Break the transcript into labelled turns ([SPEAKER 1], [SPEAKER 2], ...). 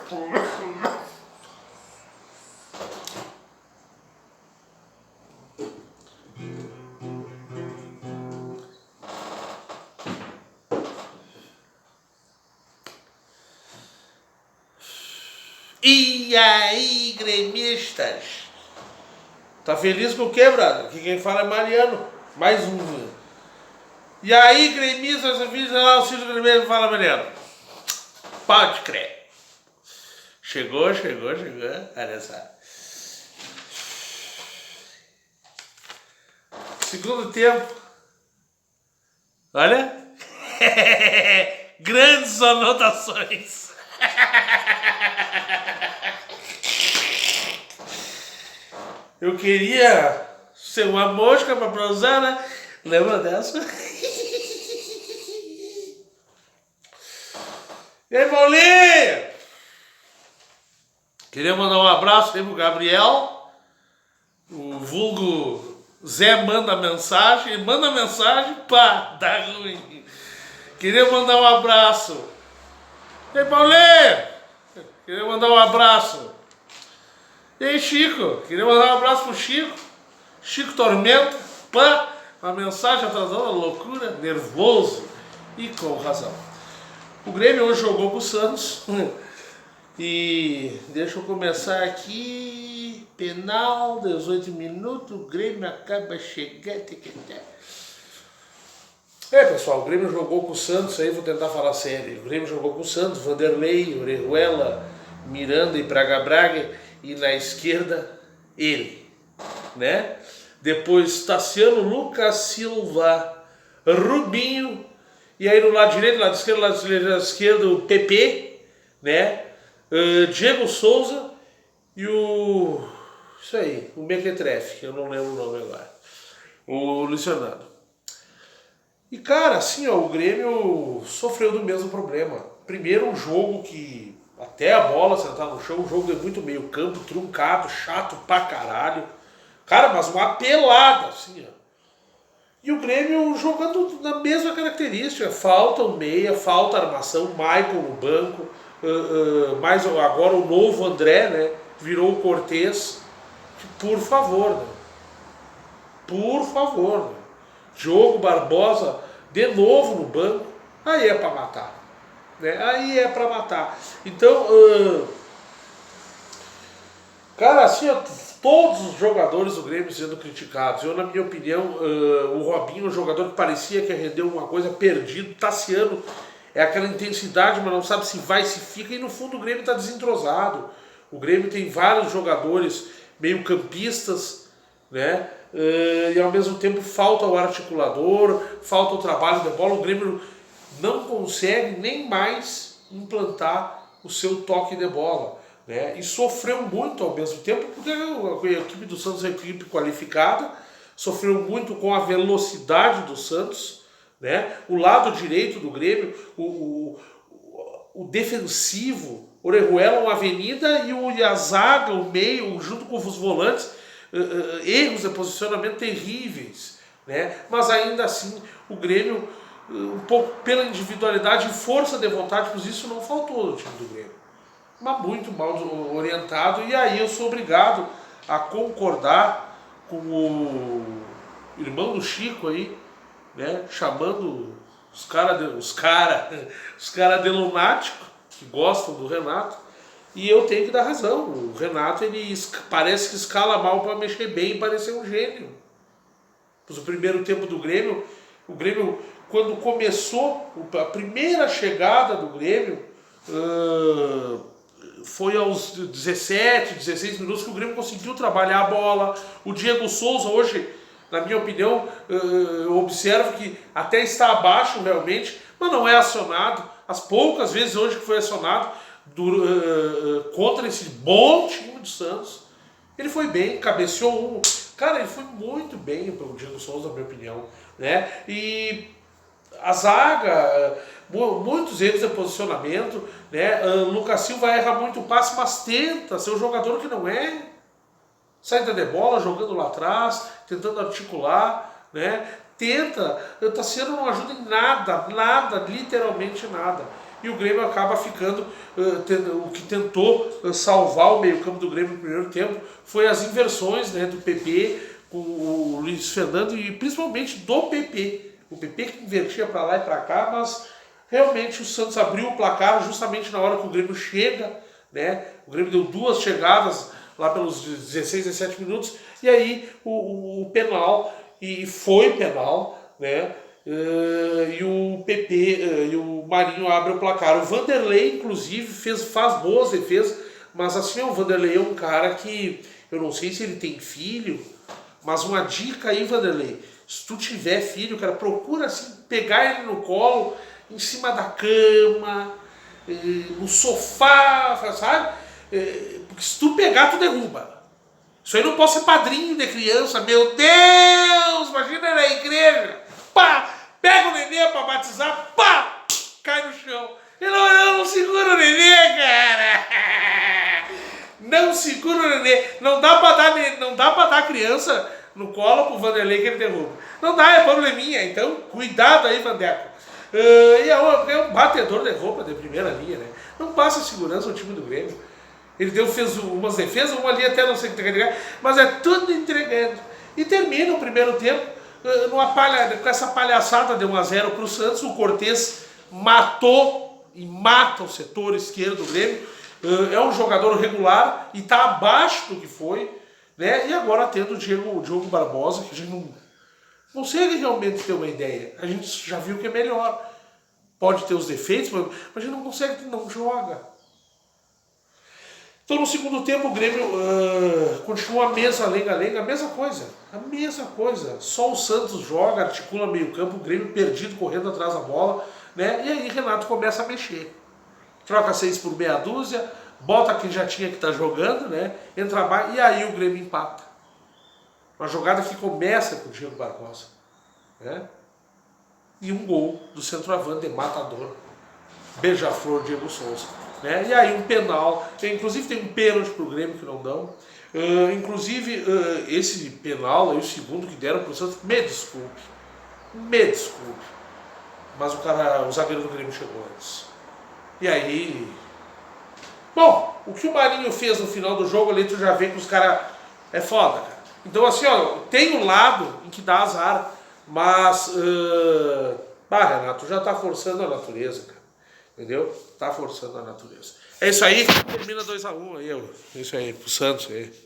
[SPEAKER 1] E aí, gremistas? Tá feliz com o quê, brother? Aqui quem fala é Mariano. Mais um. E aí, gremistas, o Ciro Gremista fala, Mariano. Pode crer. Chegou. Olha só. Segundo tempo. Olha. Grandes anotações. Eu queria ser uma mosca pra prosar, né? Lembra dessa? E aí, Paulinho? Queria mandar um abraço aí pro Gabriel, o vulgo Zé manda mensagem, pá, dá ruim. Queria mandar um abraço. E aí, Paulinho? Queria mandar um abraço. E aí, Chico? Queria mandar um abraço pro Chico Tormenta, pá, uma mensagem atrasada, loucura, nervoso e com razão. O Grêmio hoje jogou com o Santos. E deixa eu começar aqui. Penal, 18 minutos, o Grêmio acaba chegando. Pessoal, o Grêmio jogou com o Santos, aí vou tentar falar sério. O Grêmio jogou com o Santos, Vanderlei, Orejuela, Miranda e Braga, e na esquerda, ele, né? Depois Tassiano, Lucas Silva, Rubinho, e aí no lado direito, lado esquerdo, o PP, né? Diego Souza e o... isso aí, o Mequetrefe, que eu não lembro o nome agora. O Luiz Fernando. E cara, assim, ó, o Grêmio sofreu do mesmo problema. Primeiro, um jogo que até a bola sentar no chão, um jogo de muito meio campo, truncado, chato pra caralho. Cara, mas uma pelada, assim, ó. E o Grêmio jogando na mesma característica. Falta o meia, falta a armação, Michael no banco. Mais agora o novo André, né? Virou o Cortez. Por favor, né? Por favor, né? Diogo Barbosa de novo no banco. Aí é pra matar, né? Aí é pra matar. Então, cara, assim, ó, todos os jogadores do Grêmio sendo criticados. Eu, na minha opinião, o Robinho, um jogador que parecia que rendeu uma coisa, perdido. Tassiano é aquela intensidade, mas não sabe se vai, se fica. E no fundo o Grêmio está desentrosado. O Grêmio tem vários jogadores meio campistas, né? E ao mesmo tempo falta o articulador, falta o trabalho da bola. O Grêmio não consegue nem mais implantar o seu toque de bola, né? E sofreu muito ao mesmo tempo, porque a equipe do Santos é uma equipe qualificada, sofreu muito com a velocidade do Santos, né? O lado direito do Grêmio, o defensivo, Orejuela, uma avenida, e a zaga, o meio, junto com os volantes, erros de posicionamento terríveis, né? Mas ainda assim o Grêmio, um pouco pela individualidade e força de vontade, pois isso não faltou no time do Grêmio, mas muito mal orientado. E aí eu sou obrigado a concordar com o irmão do Chico aí, né? Chamando os cara de lunático, que gostam do Renato. E eu tenho que dar razão. O Renato, ele parece que escala mal para mexer bem e parecer um gênio. Pois o primeiro tempo do Grêmio, o Grêmio, quando começou, a primeira chegada do Grêmio, foi aos 17, 16 minutos que o Grêmio conseguiu trabalhar a bola. O Diego Souza hoje, na minha opinião, eu observo que até está abaixo realmente, mas não é acionado. As poucas vezes hoje que foi acionado, contra esse bom time do Santos, ele foi bem, cabeceou um. Cara, ele foi muito bem pelo Diego Souza, na minha opinião, né? E a zaga, muitos erros de posicionamento, né? Lucas Silva erra muito passe, mas tenta ser um jogador que não é. Saída de bola, jogando lá atrás, tentando articular, né? Tassiano não ajuda em nada, literalmente nada. e o Grêmio acaba ficando, o que tentou salvar o meio campo do Grêmio no primeiro tempo foi as inversões, né, do PP com o Luiz Fernando e principalmente do PP. O PP que invertia para lá e para cá, mas realmente o Santos abriu o placar justamente na hora que o Grêmio chega, né? O Grêmio deu 2 chegadas lá pelos 16, 17 minutos, e aí o penal, e foi penal, né? E o PP e o Marinho abre o placar. O Vanderlei, inclusive, faz boas defesas, mas assim, o Vanderlei é um cara que eu não sei se ele tem filho, mas uma dica aí, Vanderlei, se tu tiver filho, cara, procura assim, pegar ele no colo, em cima da cama, no sofá, sabe? Porque se tu pegar, tu derruba. Isso aí não pode ser padrinho de criança, meu Deus! Imagina na igreja, pá! Pega o nenê pra batizar, pá! Cai no chão. E não segura o nenê, cara! Não segura o nenê. Não dá pra dar criança no colo pro Vanderlei que ele derruba. Não dá, é probleminha. Então, cuidado aí, Vandeco. E é um batedor de roupa de primeira linha, né? Não passa segurança no time do Grêmio. Ele fez umas defesas, uma ali até não sei o que entregar, mas é tudo entregando. E termina o primeiro tempo com essa palhaçada de 1-0 para o Santos. O Cortez matou e mata o setor esquerdo do Grêmio. É um jogador regular e está abaixo do que foi, né? E agora tendo o Diogo Barbosa, que a gente não consegue realmente ter uma ideia. A gente já viu que é melhor. Pode ter os defeitos, mas a gente não consegue, não joga. Então no segundo tempo o Grêmio continua a mesma lenga-lenga, a mesma coisa. Só o Santos joga, articula meio campo, o Grêmio perdido, correndo atrás da bola, né? E aí Renato começa a mexer. Troca 6 por meia dúzia, bota quem já tinha que estar jogando, né? Entra mais, e aí o Grêmio empata. Uma jogada que começa com o Diego Barbosa, né? E um gol do centroavante matador, beija-flor Diego Souza. Né? E aí um penal, inclusive tem um pênalti pro Grêmio que não dão. Esse penal, aí, o segundo que deram pro Santos, me desculpe, mas o zagueiro do Grêmio chegou antes. E aí, bom, o que o Marinho fez no final do jogo ali, tu já vê que os caras é foda, cara. Então assim, ó, tem um lado em que dá azar, mas Renato, já tá forçando a natureza, cara. Entendeu? Tá forçando a natureza. É isso aí, termina 2-1 aí, isso aí, pro Santos aí.